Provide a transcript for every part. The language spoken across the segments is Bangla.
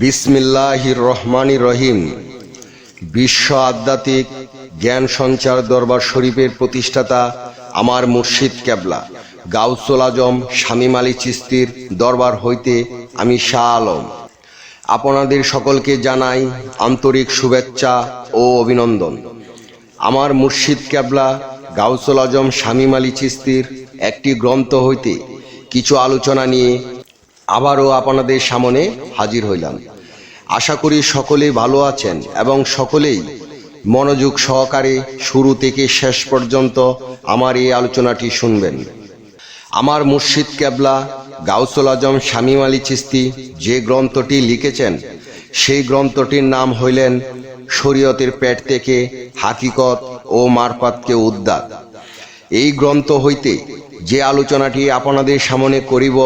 বিসমিল্লাহির রহমানির রহিম। বিশ্ব আধ্যাত্মিক জ্ঞান সঞ্চার দরবার শরীফের প্রতিষ্ঠাতা আমার মুর্শিদ কেবলা গাউসুল আজম শামীম আলী চিশতির দরবার হইতে আমি শাহ আলম আপনাদের সকলকে জানাই আন্তরিক শুভেচ্ছা ও অভিনন্দন। আমার মুর্শিদ কেবলা গাউসুল আজম শামীম আলী চিশতির একটি গ্রন্থ হইতে কিছু আলোচনা নিয়ে আবারও আপনাদের সামনে হাজির হইলাম। আশা করি সকলেই ভালো আছেন এবং সকলেই মনোযোগ সহকারে শুরু থেকে শেষ পর্যন্ত আমার এই আলোচনাটি শুনবেন। আমার মুর্শিদ কেবলা গাউসুল আজম শামীম আলী চিশতি যে গ্রন্থটি লিখেছেন সেই গ্রন্থটির নাম হইলেন শরীয়তের পেট থেকে হাকিকত ও মারফাতকে উদ্ধার। এই গ্রন্থ হইতে যে আলোচনাটি আপনাদের সামনে করিব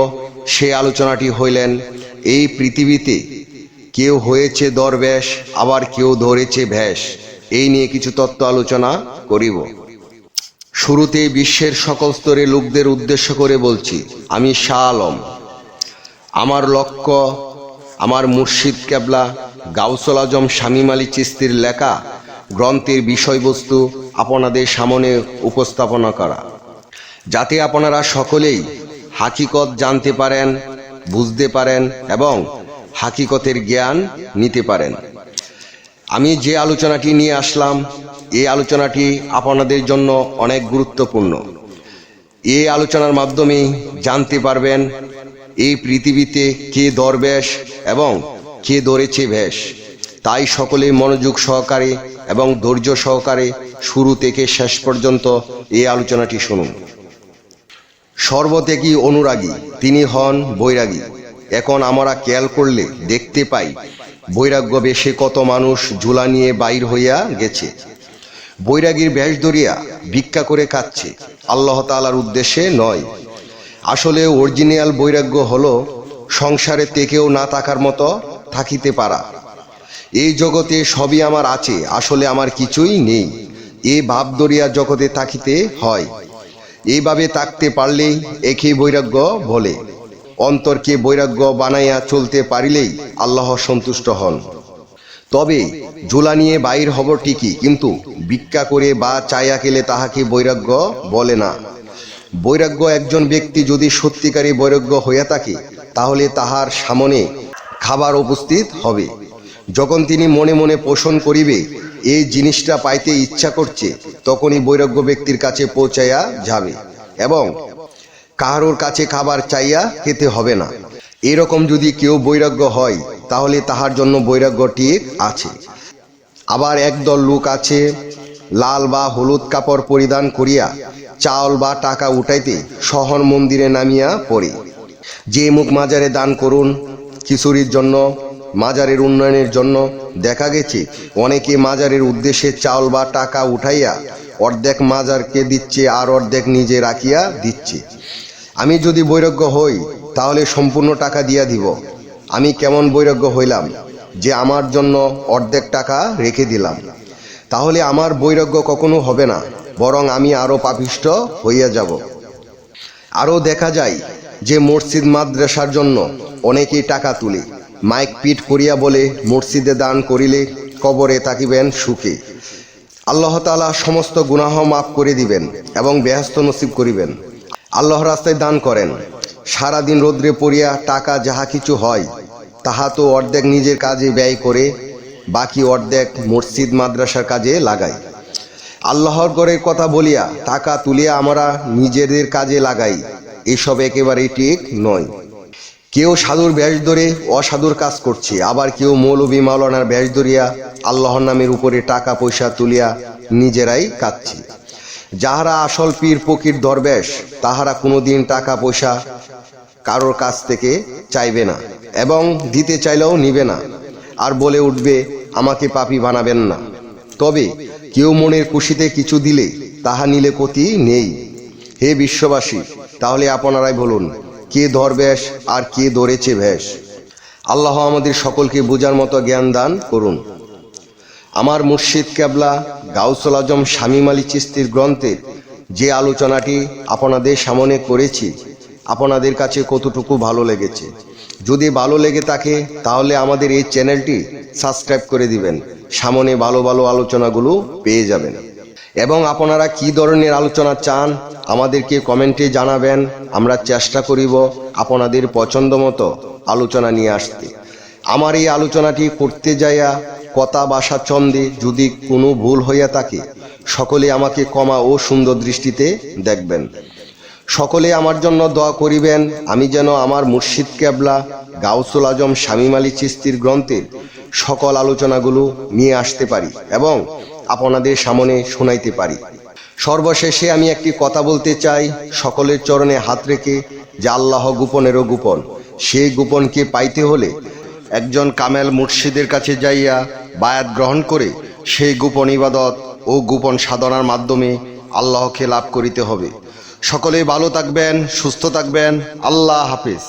সে আলোচনাটি হইলেন এই পৃথিবীতে কেউ হয়েছে দরবেশ আবার কেউ ধরেছে ভেষ। এই নিয়ে কিছু তত্ত্ব আলোচনা করিব। শুরুতে বিশ্বের সকল স্তরে লোকদের উদ্দেশ্য করে বলছি, আমি শাহ আলম। আমার লক্ষ্য আমার মুর্শিদ কেবলা গাউসুল আজম শামীম আলী চিশতির লেখা গ্রন্থের বিষয়বস্তু আপনাদের সামনে উপস্থাপনা করা, যাতে আপনারা সকলেই হাকিকত জানতে পারেন, বুঝতে পারেন এবং হাকিকতের জ্ঞান নিতে পারেন। আমি যে আলোচনাটি নিয়ে আসলাম এই আলোচনাটি আপনাদের জন্য অনেক গুরুত্বপূর্ণ। এই আলোচনার মাধ্যমে জানতে পারবেন এই পৃথিবীতে কে দরবেশ এবং কে ধরেছে ভেষ। তাই সকলেই মনোযোগ সহকারে এবং ধৈর্য সহকারে শুরু থেকে শেষ পর্যন্ত এই আলোচনাটি শুনুন। সর্বত্যাগী অনুরাগী তিনি হন বৈরাগী। এখন আমরা খেয়াল করলে দেখতে পাই বৈরাগ্য বেশে কত মানুষ ঝুলা নিয়ে বাইর হইয়া গেছে। বৈরাগীর বেশ ধরিয়া ভিক্ষা করে খাচ্ছে, আল্লাহ তাআলার উদ্দেশ্যে নয়। আসলে অরিজিনাল বৈরাগ্য হলো সংসারে থেকেও না থাকার মতো থাকিতে পারা। এই জগতে সবই আমার আছে, আসলে আমার কিছুই নেই, এই ভাব ধরিয়া জগতে থাকিতে হয়। এইভাবে থাকতে পারলেই একে বৈরাগ্য বলে। অন্তরকে বৈরাগ্য বানাইয়া চলতে পারিলেই আল্লাহ সন্তুষ্ট হন। তবে ঝোলা নিয়ে বাইর হব ঠিকই, কিন্তু ভিক্ষা করে বা চাইয়া খেলে তাহাকে বৈরাগ্য বলে না। বৈরাগ্য একজন ব্যক্তি যদি সত্যিকারী বৈরাগ্য হইয়া থাকে তাহলে তাহার সামনে খাবার উপস্থিত হবে। যখন তিনি মনে মনে পোষণ করিবে এই জিনিসটা পাইতে ইচ্ছা করছে, তখনই বৈরাগ্য ব্যক্তির কাছে পৌঁছাইয়া যাবে এবং কাহারোর কাছে খাবার চাইয়া খেতে হবে না। এরকম যদি কেউ বৈরাগ্য হয় তাহলে তাহার জন্য বৈরাগ্য ঠিক আছে। আবার একদল লোক আছে লাল বা হলুদ কাপড় পরিধান করিয়া চাউল বা টাকা উঠাইতে শহর মন্দিরে নামিয়া পড়ে। যে মুখ মাজারে দান করুন, খিচুড়ির জন্য, মাজারের উন্নয়নের জন্য। দেখা গেছে অনেকে মাজারের উদ্দেশ্যে চাউল বা টাকা উঠাইয়া অর্ধেক মাজারকে দিচ্ছে আর অর্ধেক নিজে রাখিয়া দিচ্ছে। আমি যদি বৈরাগ্য হই তাহলে সম্পূর্ণ টাকা দিয়া দিব। আমি কেমন বৈরাগ্য হইলাম যে আমার জন্য অর্ধেক টাকা রেখে দিলাম? তাহলে আমার বৈরাগ্য কখনো হবে না, বরং আমি আরও পাপিষ্ঠ হইয়া যাব। আরও দেখা যায় যে মসজিদ মাদ্রাসার জন্য অনেকেই টাকা তুলে, মাইক পিট করিয়া বলে মসজিদে দান করিলে কবরে থাকিবেন সুখে, আল্লাহ তাআলা সমস্ত গুনাহ মাফ করে দিবেন এবং বেহেশত নসিব করিবেন। আল্লাহ রাস্তায় দান করেন, সারাদিন রৌদ্রে পড়িয়া টাকা যাহা কিছু হয় তাহা তো অর্ধেক নিজের কাজে ব্যয় করে বাকি অর্ধেক মসজিদ মাদ্রাসার কাজে লাগাই। আল্লাহর ঘরের কথা বলিয়া টাকা তুলিয়া আমরা নিজেদের কাজে লাগাই, এসব একেবারেই ঠিক নয়। কেউ সাধুর বেশ ধরে অসাধুর কাজ করছে, আবার কেউ মৌলবী মাওলানার বেশ ধরিয়া আল্লাহর নামের উপরে টাকা পয়সা তুলিয়া নিজেরাই কাঁদছে। যাহারা আসল পীর ফকির দরবেশ তাহারা কোনোদিন টাকা পয়সা কারোর কাছ থেকে চাইবে না এবং দিতে চাইলেও নিবে না, আর বলে উঠবে আমাকে পাপী বানাবেন না। তবে কেউ মনের খুশিতে কিছু দিলে তাহা নিলে ক্ষতি নেই। হে বিশ্ববাসী, তাহলে আপনারাই বলুন কে দরবেশ আর কে ধরেছে ভেষ? আল্লাহ আমাদের সকলকে বোঝার মতো জ্ঞান দান করুন। আমার মুর্শিদ কেবলা গাউসুল আজম শামীম আলী চিশতির গ্রন্থের যে আলোচনাটি আপনাদের সামনে করেছি আপনাদের কাছে কতটুকু ভালো লেগেছে যদি ভালো লেগে থাকে তাহলে আমাদের এই চ্যানেলটি সাবস্ক্রাইব করে দিবেন, সামনে ভালো ভালো আলোচনাগুলো পেয়ে যাবেন। এবং আপনারা কি ধরনের আলোচনা চান আমাদেরকে কমেন্টে জানাবেন, আমরা চেষ্টা করিব আপনাদের পছন্দ মতো আলোচনা নিয়ে আসতে। আমার এই আলোচনাটি করতে যাইয়া কথা ভাষা ছন্দে যদি কোনো ভুল হইয়া থাকে সকলে আমাকে ক্ষমা ও সুন্দর দৃষ্টিতে দেখবেন। সকলে আমার জন্য দোয়া করিবেন, আমি যেন আমার মুর্শিদ কেবলা গাউসুল আজম শামীম আলী চিশতির গ্রন্থের সকল আলোচনাগুলো নিয়ে আসতে পারি এবং আপনাদের সামনে শোনাইতে পারি। সর্বশেষে আমি একটি কথা বলতে চাই, সকলের চরণে হাত রেখে, যে আল্লাহ গোপনেরও গোপন, সেই গোপনকে পাইতে হলে একজন কামেল মুর্শিদের কাছে যাইয়া বায়াত গ্রহণ করে সেই গোপন ইবাদত ও গোপন সাধনার মাধ্যমে আল্লাহকে লাভ করিতে হবে। সকলেই ভালো থাকবেন, সুস্থ থাকবেন। আল্লাহ হাফেজ।